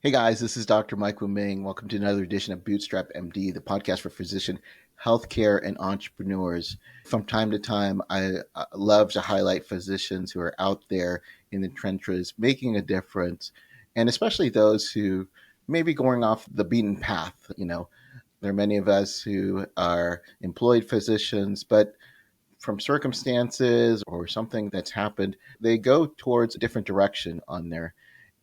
Hey guys, this is Dr. Mike Woo-Ming. Welcome to another edition of Bootstrap MD, the podcast for physician healthcare and entrepreneurs. From time to time, I love to highlight physicians who are out there in the trenches making a difference, and especially those who may be going off the beaten path. There are many of us who are employed physicians, but from circumstances or something that's happened, they go towards a different direction on there.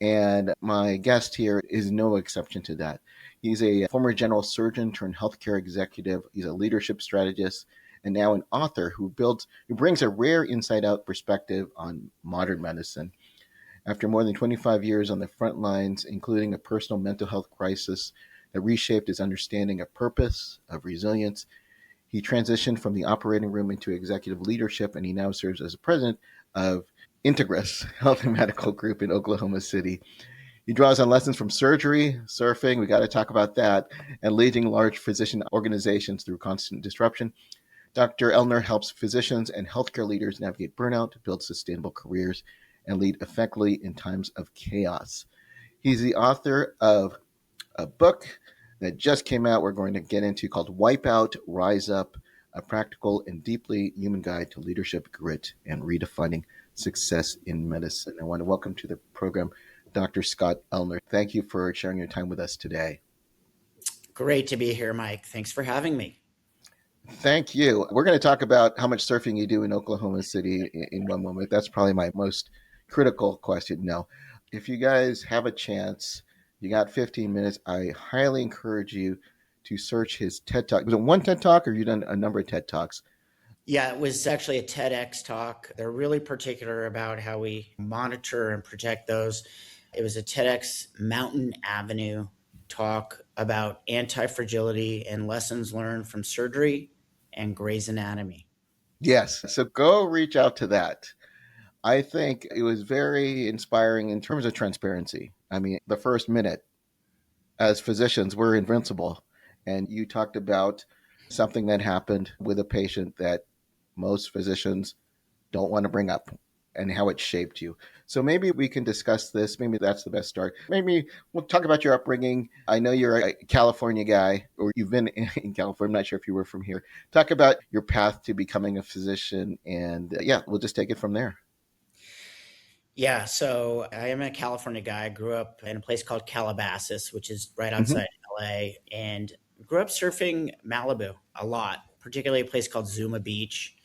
And my guest here is no exception to that. He's a former general surgeon turned healthcare executive. He's a leadership strategist and now an author who brings a rare inside out perspective on modern medicine. After more than 25 years on the front lines, including a personal mental health crisis that reshaped his understanding of purpose, of resilience, he transitioned from the operating room into executive leadership, and he now serves as the president of Integris Health Medical Group in Oklahoma City. He draws on lessons from surgery, surfing, we got to talk about that, and leading large physician organizations through constant disruption. Dr. Ellner helps physicians and healthcare leaders navigate burnout, build sustainable careers, and lead effectively in times of chaos. He's the author of a book that just came out we're going to get into called Wipeout, Rise Up, a practical and deeply human guide to leadership, grit, and redefining success in medicine. I want to welcome to the program Dr. Scott Ellner. Thank you for sharing your time with us today. Great to be here, Mike. Thanks for having me. Thank you. We're going to talk about how much surfing you do in Oklahoma City in one moment. That's probably my most critical question. Now, if you guys have a chance, you got 15 minutes, I highly encourage you to search his TED Talk. Was it one TED Talk or you done a number of TED Talks? Yeah, it was actually a TEDx talk. They're really particular about how we monitor and protect those. It was a TEDx Mountain Avenue talk about anti-fragility and lessons learned from surgery and Grey's Anatomy. Yes. So go reach out to that. I think it was very inspiring in terms of transparency. I mean, the first minute, as physicians, we're invincible. And you talked about something that happened with a patient that most physicians don't want to bring up and how it shaped you. So maybe we can discuss this. Maybe that's the best start. Maybe we'll talk about your upbringing. I know you're a California guy, or you've been in California. I'm not sure if you were from here. Talk about your path to becoming a physician. And yeah, we'll just take it from there. Yeah, so I am a California guy. I grew up in a place called Calabasas, which is right Mm-hmm. outside LA, and grew up surfing Malibu a lot, particularly a place called Zuma Beach.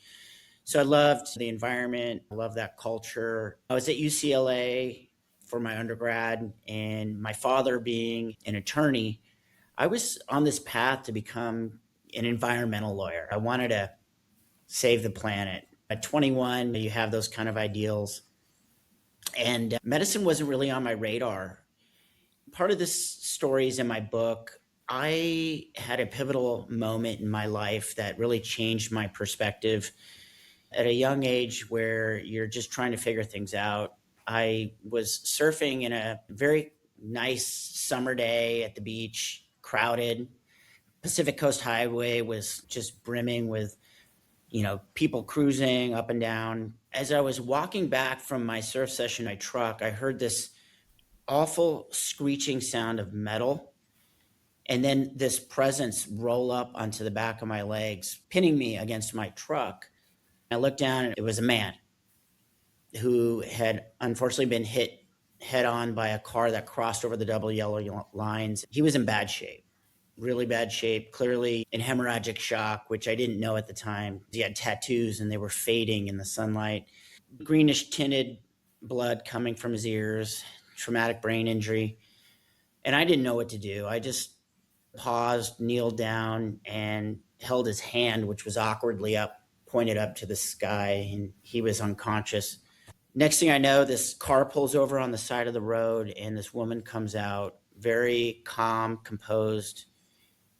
So I loved the environment. I love that culture. I was at UCLA for my undergrad, and my father being an attorney, I was on this path to become an environmental lawyer. I wanted to save the planet. At 21, you have those kind of ideals. And medicine wasn't really on my radar. Part of this story is in my book. I had a pivotal moment in my life that really changed my perspective at a young age where you're just trying to figure things out. I was surfing in a very nice summer day at the beach, crowded. Pacific Coast Highway was just brimming with, people cruising up and down. As I was walking back from my surf session in my truck, I heard this awful screeching sound of metal. And then this presence roll up onto the back of my legs, pinning me against my truck. I looked down and it was a man who had unfortunately been hit head on by a car that crossed over the double yellow lines. He was in bad shape, really bad shape, clearly in hemorrhagic shock, which I didn't know at the time. He had tattoos and they were fading in the sunlight, greenish tinted blood coming from his ears, traumatic brain injury. And I didn't know what to do. I just paused, kneeled down, and held his hand, which was awkwardly up, pointed up to the sky, and he was unconscious. Next thing I know, this car pulls over on the side of the road, and this woman comes out, very calm, composed,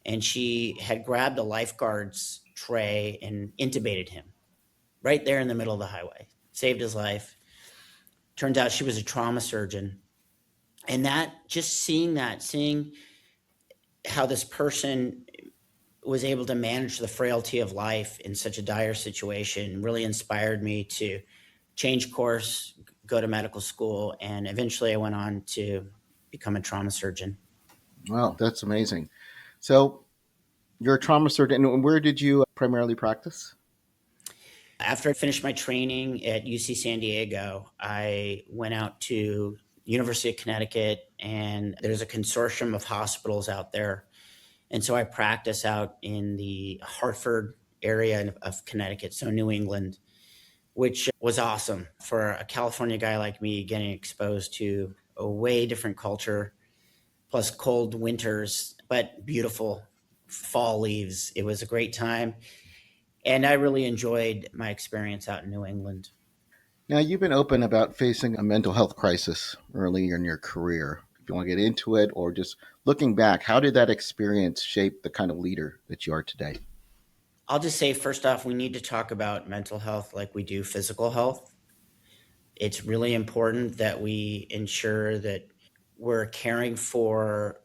and she had grabbed a lifeguard's tray and intubated him right there in the middle of the highway, saved his life. Turns out she was a trauma surgeon. And seeing how this person was able to manage the frailty of life in such a dire situation really inspired me to change course, go to medical school, and eventually I went on to become a trauma surgeon. Wow, that's amazing. So you're a trauma surgeon, and where did you primarily practice? After I finished my training at UC San Diego, I went out to University of Connecticut, and there's a consortium of hospitals out there. And so I practice out in the Hartford area of Connecticut, so New England, which was awesome for a California guy like me, getting exposed to a way different culture, plus cold winters, but beautiful fall leaves. It was a great time. And I really enjoyed my experience out in New England. Now, you've been open about facing a mental health crisis early in your career. If you want to get into it or just looking back, how did that experience shape the kind of leader that you are today? I'll just say, first off, we need to talk about mental health like we do physical health. It's really important that we ensure that we're caring for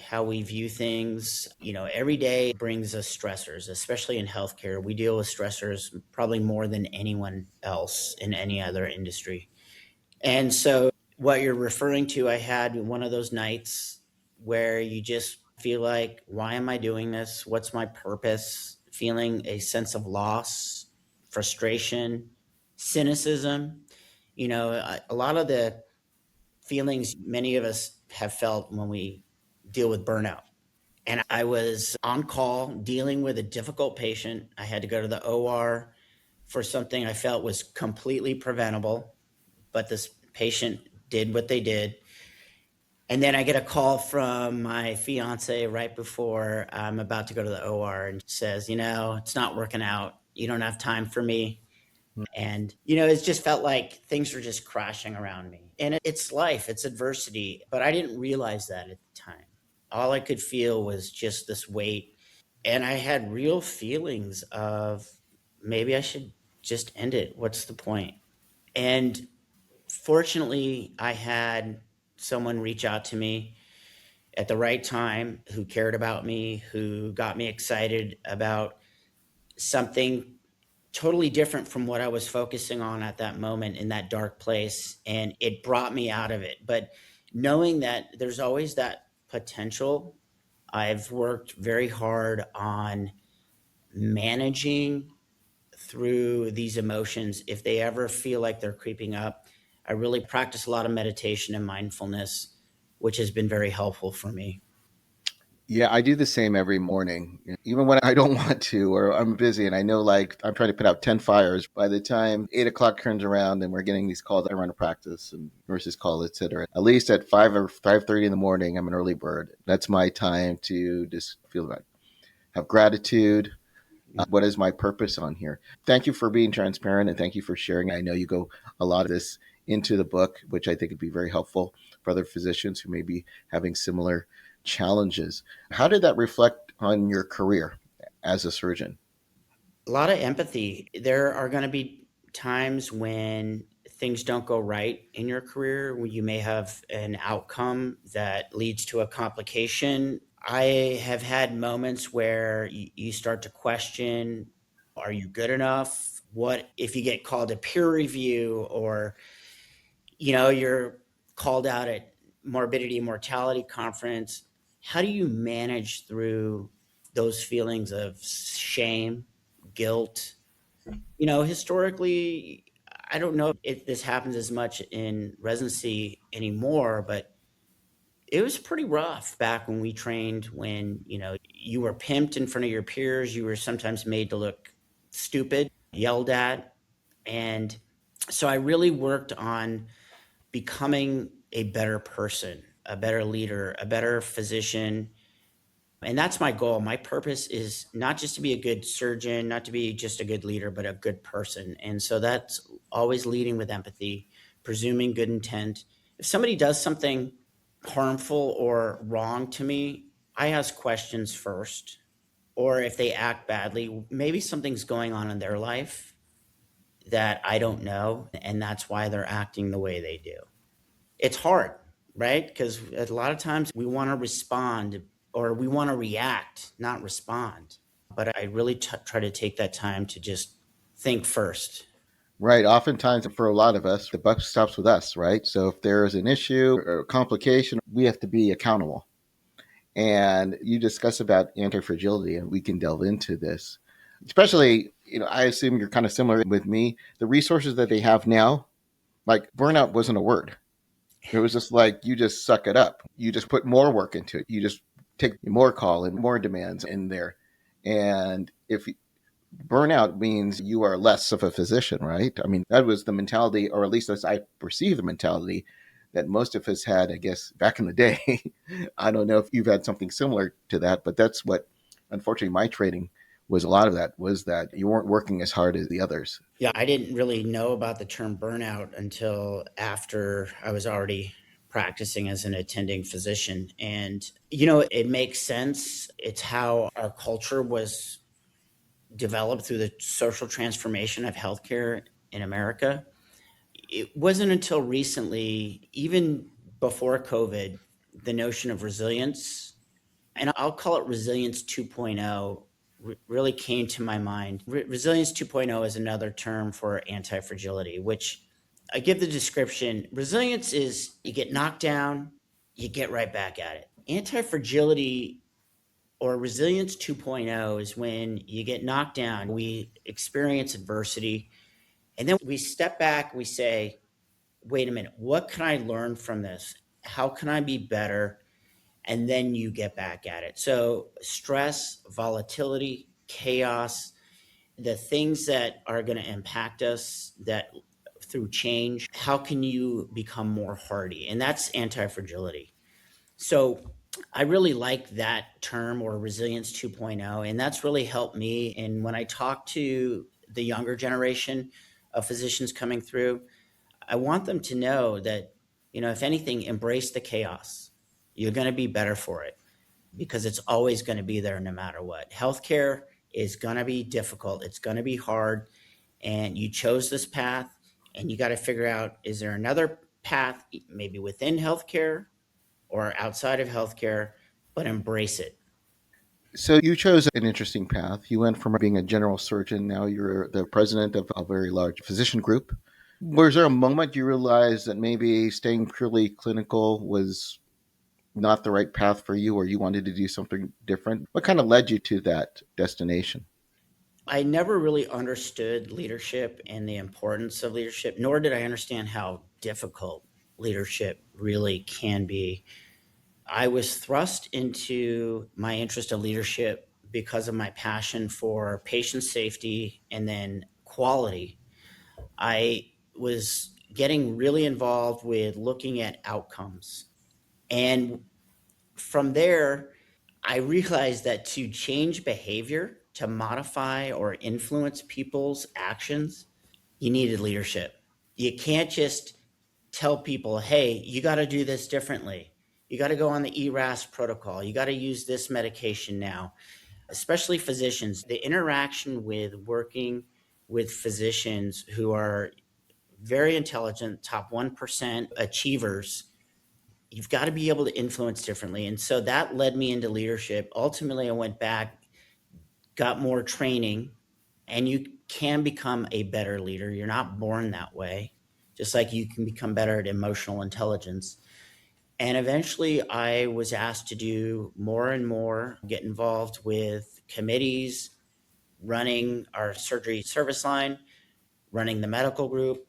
how we view things. Every day brings us stressors, especially in healthcare. We deal with stressors probably more than anyone else in any other industry. And so, what you're referring to, I had one of those nights where you just feel like, why am I doing this? What's my purpose? Feeling a sense of loss, frustration, cynicism. A lot of the feelings many of us have felt when we deal with burnout. And I was on call dealing with a difficult patient. I had to go to the OR for something I felt was completely preventable, but this patient did what they did. And then I get a call from my fiance right before I'm about to go to the OR, and says, it's not working out. You don't have time for me. And, it's just felt like things were just crashing around me. And it's life, it's adversity. But I didn't realize that at the time. All I could feel was just this weight. And I had real feelings of, maybe I should just end it. What's the point? And fortunately, I had someone reach out to me at the right time who cared about me, who got me excited about something totally different from what I was focusing on at that moment in that dark place. And it brought me out of it. But knowing that there's always that potential, I've worked very hard on managing through these emotions. If they ever feel like they're creeping up, I really practice a lot of meditation and mindfulness, which has been very helpful for me. Yeah, I do the same every morning, even when I don't want to or I'm busy and I know like I'm trying to put out 10 fires. By the time 8 o'clock turns around and we're getting these calls, I run a practice and nurses call, etc. At least at 5 or 5:30 in the morning, I'm an early bird. That's my time to just feel that, have gratitude. What is my purpose on here? Thank you for being transparent and thank you for sharing. I know you go a lot of this into the book, which I think would be very helpful for other physicians who may be having similar challenges. How did that reflect on your career as a surgeon? A lot of empathy. There are going to be times when things don't go right in your career, when you may have an outcome that leads to a complication. I have had moments where you start to question, are you good enough? What if you get called a peer review, or you're called out at morbidity and mortality conference? How do you manage through those feelings of shame, guilt? Historically, I don't know if this happens as much in residency anymore, but it was pretty rough back when we trained, when, you were pimped in front of your peers. You were sometimes made to look stupid, yelled at. And so I really worked on becoming a better person, a better leader, a better physician. And that's my goal. My purpose is not just to be a good surgeon, not to be just a good leader, but a good person. And so that's always leading with empathy, presuming good intent. If somebody does something harmful or wrong to me, I ask questions first. Or if they act badly, maybe something's going on in their life that I don't know, and that's why they're acting the way they do. It's hard, right? Because a lot of times we want to respond, or we want to react, not respond. But I really try to take that time to just think first. Right. Oftentimes, for a lot of us, the buck stops with us, right? So if there's an issue or a complication, we have to be accountable. And you discuss about anti-fragility, and we can delve into this. Especially, I assume you're kind of similar with me. The resources that they have now, like burnout wasn't a word. It was just like you just suck it up. You just put more work into it. You just take more call and more demands in there. And if burnout means you are less of a physician, right? I mean, that was the mentality, or at least as I perceive the mentality that most of us had, I guess, back in the day. I don't know if you've had something similar to that, but that's what, unfortunately, my training was a lot of that was that you weren't working as hard as the others. Yeah, I didn't really know about the term burnout until after I was already practicing as an attending physician. And, it makes sense. It's how our culture was developed through the social transformation of healthcare in America. It wasn't until recently, even before COVID, the notion of resilience, and I'll call it resilience 2.0, really came to my mind. Resilience 2.0 is another term for anti fragility, which I give the description. Resilience is you get knocked down, you get right back at it. Anti fragility or resilience 2.0 is when you get knocked down, we experience adversity, and then we step back, we say, wait a minute, what can I learn from this? How can I be better? And then you get back at it. So, stress, volatility, chaos, the things that are going to impact us that through change, how can you become more hardy? And that's anti fragility. So, I really like that term or resilience 2.0, and that's really helped me. And when I talk to the younger generation of physicians coming through, I want them to know that, if anything, embrace the chaos. You're going to be better for it because it's always going to be there no matter what. Healthcare is going to be difficult, it's going to be hard, and you chose this path, and you got to figure out, is there another path, maybe within healthcare or outside of healthcare, but embrace it. So you chose an interesting path. You went from being a general surgeon, now you're the president of a very large physician group. Was there a moment you realized that maybe staying purely clinical was not the right path for you, or you wanted to do something different? What kind of led you to that destination? I never really understood leadership and the importance of leadership, nor did I understand how difficult leadership really can be. I was thrust into my interest in leadership because of my passion for patient safety and then quality. I was getting really involved with looking at outcomes. And from there, I realized that to change behavior, to modify or influence people's actions, you needed leadership. You can't just tell people, hey, you got to do this differently. You got to go on the ERAS protocol. You got to use this medication now, especially physicians. The interaction with working with physicians who are very intelligent, top 1% achievers, you've got to be able to influence differently. And so that led me into leadership. Ultimately, I went back, got more training, and you can become a better leader. You're not born that way, just like you can become better at emotional intelligence. And eventually, I was asked to do more and more, get involved with committees, running our surgery service line, running the medical group.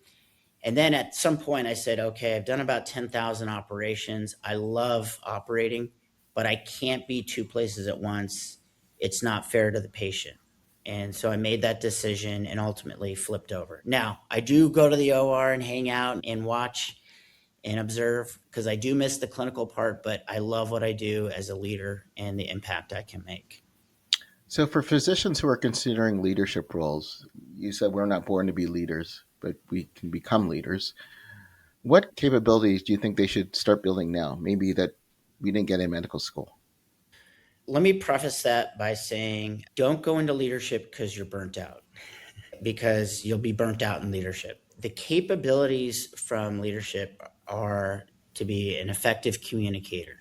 And then at some point, I said, okay, I've done about 10,000 operations. I love operating, but I can't be two places at once. It's not fair to the patient. And so I made that decision and ultimately flipped over. Now, I do go to the OR and hang out and watch and observe because I do miss the clinical part, but I love what I do as a leader and the impact I can make. So, for physicians who are considering leadership roles, you said we're not born to be leaders, but we can become leaders. What capabilities do you think they should start building now? Maybe that we didn't get in medical school. Let me preface that by saying don't go into leadership because you're burnt out, because you'll be burnt out in leadership. The capabilities from leadership are to be an effective communicator.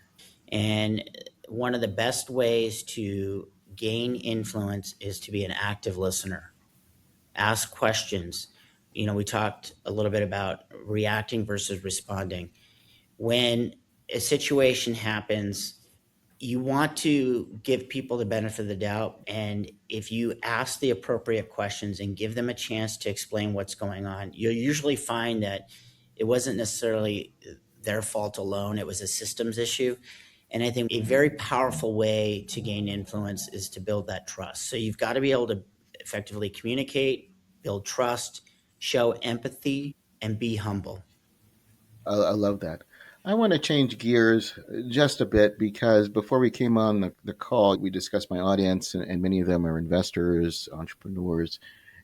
And one of the best ways to gain influence is to be an active listener. Ask questions, We talked a little bit about reacting versus responding. When a situation happens, you want to give people the benefit of the doubt. And if you ask the appropriate questions and give them a chance to explain what's going on, you'll usually find that it wasn't necessarily their fault alone, it was a systems issue. And I think a very powerful way to gain influence is to build that trust. So you've got to be able to effectively communicate, build trust, show empathy, and be humble. I love that. I want to change gears just a bit because before we came on the call, we discussed my audience, and many of them are investors, entrepreneurs.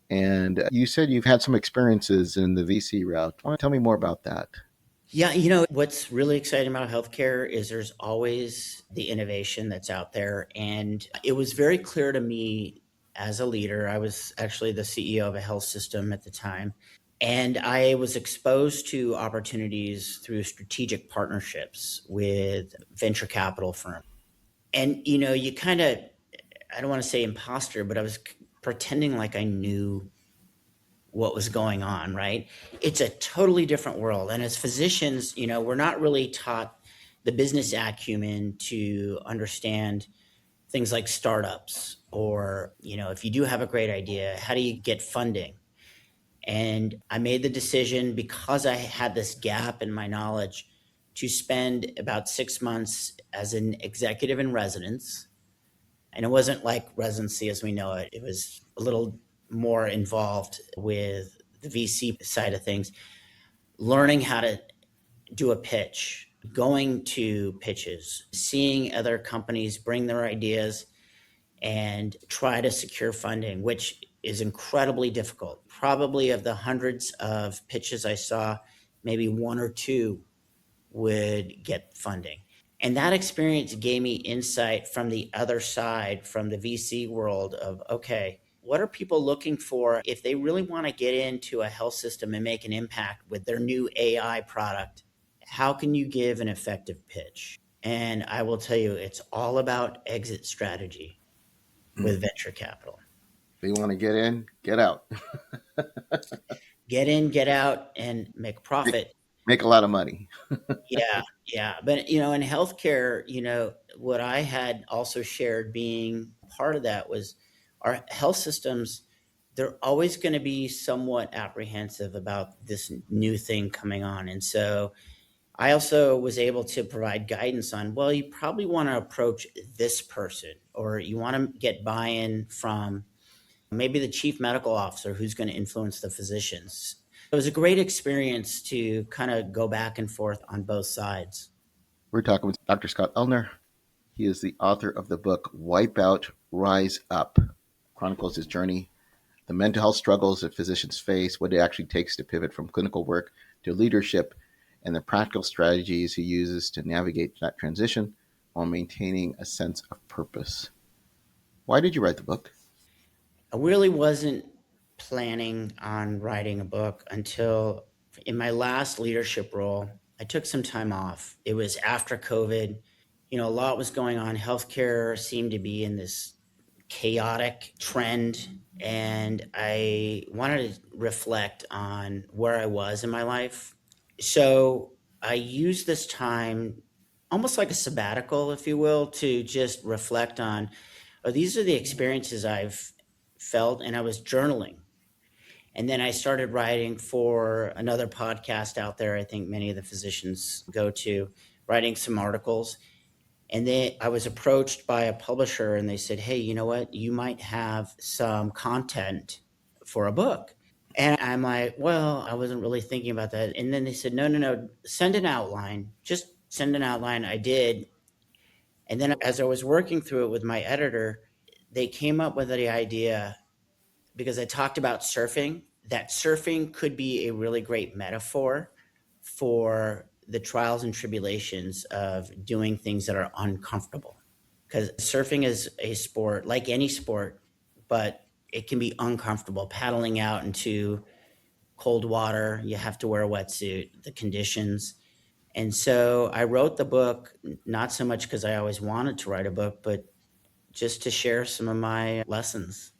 And you said you've had some experiences in the VC route. Why don't you tell me more about that? Yeah, what's really exciting about healthcare is there's always the innovation that's out there. And it was very clear to me as a leader, I was actually the CEO of a health system at the time. And I was exposed to opportunities through strategic partnerships with venture capital firms. And, you kind of, I don't want to say imposter, but I was pretending like I knew what was going on, right? It's a totally different world. And as physicians, we're not really taught the business acumen to understand things like startups or, if you do have a great idea, how do you get funding? And I made the decision because I had this gap in my knowledge to spend about 6 months as an executive in residence. And it wasn't like residency as we know it, it was a little more involved with the VC side of things, learning how to do a pitch, going to pitches, seeing other companies bring their ideas and try to secure funding, which is incredibly difficult. Probably of the hundreds of pitches I saw, maybe one or two would get funding. And that experience gave me insight from the other side, from the VC world of, okay, what are people looking for if they really want to get into a health system and make an impact with their new AI product? How can you give an effective pitch? And I will tell you, it's all about exit strategy with venture capital. If you want to get in, get out. Get in, get out, and make a make, profit. make a lot of money. Yeah, yeah. But, in healthcare, what I had also shared being part of that was our health systems, they're always going to be somewhat apprehensive about this new thing coming on. And so I also was able to provide guidance on, well, you probably want to approach this person, or you want to get buy-in from maybe the chief medical officer who's going to influence the physicians. It was a great experience to kind of go back and forth on both sides. We're talking with Dr. Scott Ellner. He is the author of the book Wipeout, Rise Up, chronicles his journey, the mental health struggles that physicians face, what it actually takes to pivot from clinical work to leadership, and the practical strategies he uses to navigate that transition while maintaining a sense of purpose. Why did you write the book? I really wasn't planning on writing a book until in my last leadership role, I took some time off. It was after COVID. A lot was going on. Healthcare seemed to be in this chaotic trend. And I wanted to reflect on where I was in my life. So I used this time almost like a sabbatical, if you will, to just reflect on, oh, these are the experiences I've felt, and I was journaling. And then I started writing for another podcast out there, I think many of the physicians go to, writing some articles. And then I was approached by a publisher and they said, hey, you know what? You might have some content for a book. And I'm like, well, I wasn't really thinking about that. And then they said, no, send an outline. Just send an outline. I did. And then as I was working through it with my editor, they came up with the idea, because I talked about surfing, that surfing could be a really great metaphor for the trials and tribulations of doing things that are uncomfortable. Because surfing is a sport like any sport, but it can be uncomfortable. Paddling out into cold water, you have to wear a wetsuit, the conditions. And so I wrote the book, not so much because I always wanted to write a book, but just to share some of my lessons.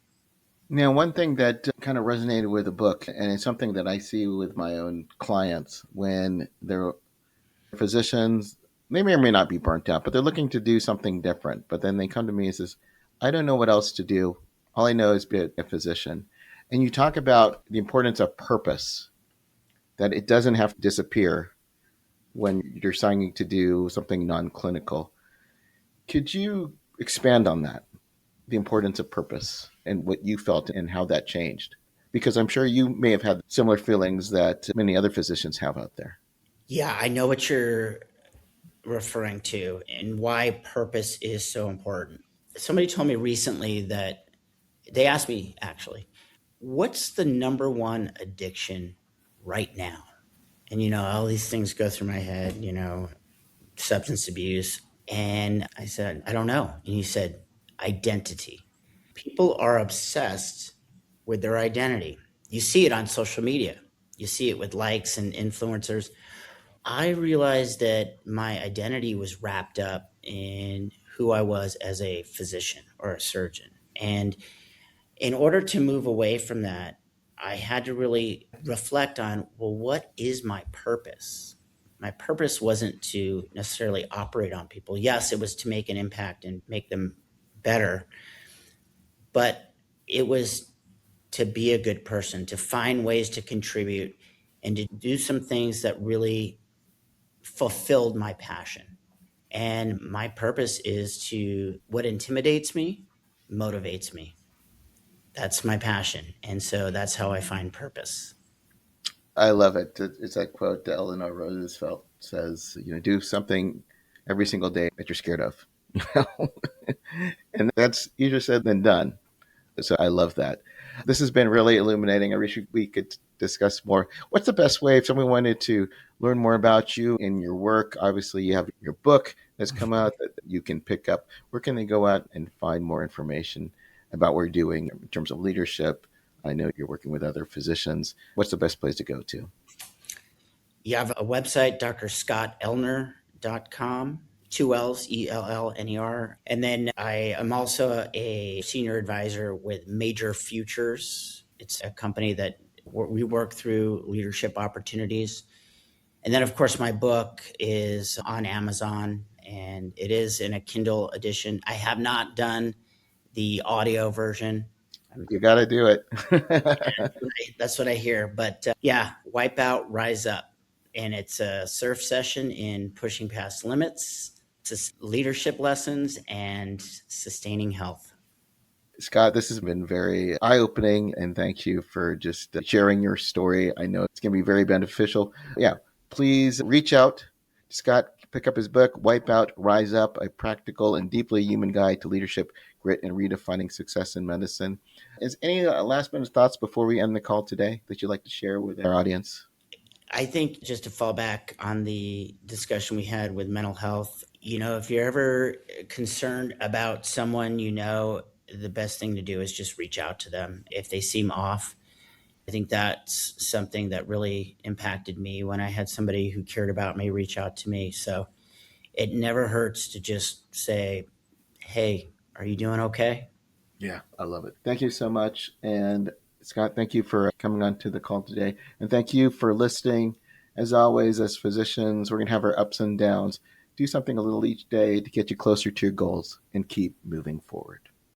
Now, one thing that kind of resonated with the book, and it's something that I see with my own clients when they're physicians, they may or may not be burnt out, but they're looking to do something different. But then they come to me and says, I don't know what else to do. All I know is be a physician. And you talk about the importance of purpose, that it doesn't have to disappear when you're signing to do something non-clinical. Could you expand on that, the importance of purpose and what you felt and how that changed? Because I'm sure you may have had similar feelings that many other physicians have out there. Yeah, I know what you're referring to and why purpose is so important. Somebody told me recently that they asked me actually, what's the number one addiction right now? And, all these things go through my head, substance abuse. And I said, I don't know. And he said, identity. People are obsessed with their identity. You see it on social media, you see it with likes and influencers. I realized that my identity was wrapped up in who I was as a physician or a surgeon. And in order to move away from that, I had to really reflect on, well, what is my purpose? My purpose wasn't to necessarily operate on people. Yes, it was to make an impact and make them better, but it was to be a good person, to find ways to contribute and to do some things that really fulfilled my passion. And my purpose is to what intimidates me, motivates me. That's my passion. And so that's how I find purpose. I love it. It's that quote that Eleanor Roosevelt says, do something every single day that you're scared of. And that's easier said than done. So I love that. This has been really illuminating. I wish we could discuss more. What's the best way if someone wanted to learn more about you and your work? Obviously, you have your book that's come out that you can pick up. Where can they go out and find more information about what you're doing in terms of leadership? I know you're working with other physicians. What's the best place to go to? You have a website, drscottellner.com, two L's, Ellner. And then I am also a senior advisor with Major Futures. It's a company that we work through leadership opportunities. And then, of course, my book is on Amazon and it is in a Kindle edition. I have not done the audio version. You got to do it. That's what I hear. But yeah, Wipe Out, Rise Up. And it's a surf session in pushing past limits, leadership lessons, and sustaining health. Scott, this has been very eye opening, and thank you for just sharing your story. I know it's going to be very beneficial. Yeah, please reach out to Scott, pick up his book, Wipe Out, Rise Up, a practical and deeply human guide to leadership, grit, and redefining success in medicine. Is any last minute thoughts before we end the call today that you'd like to share with our audience? I think just to fall back on the discussion we had with mental health, if you're ever concerned about someone, the best thing to do is just reach out to them if they seem off. I think that's something that really impacted me when I had somebody who cared about me reach out to me. So it never hurts to just say, hey, are you doing okay? Yeah, I love it. Thank you so much. And Scott, thank you for coming on to the call today. And thank you for listening. As always, as physicians, we're going to have our ups and downs. Do something a little each day to get you closer to your goals and keep moving forward.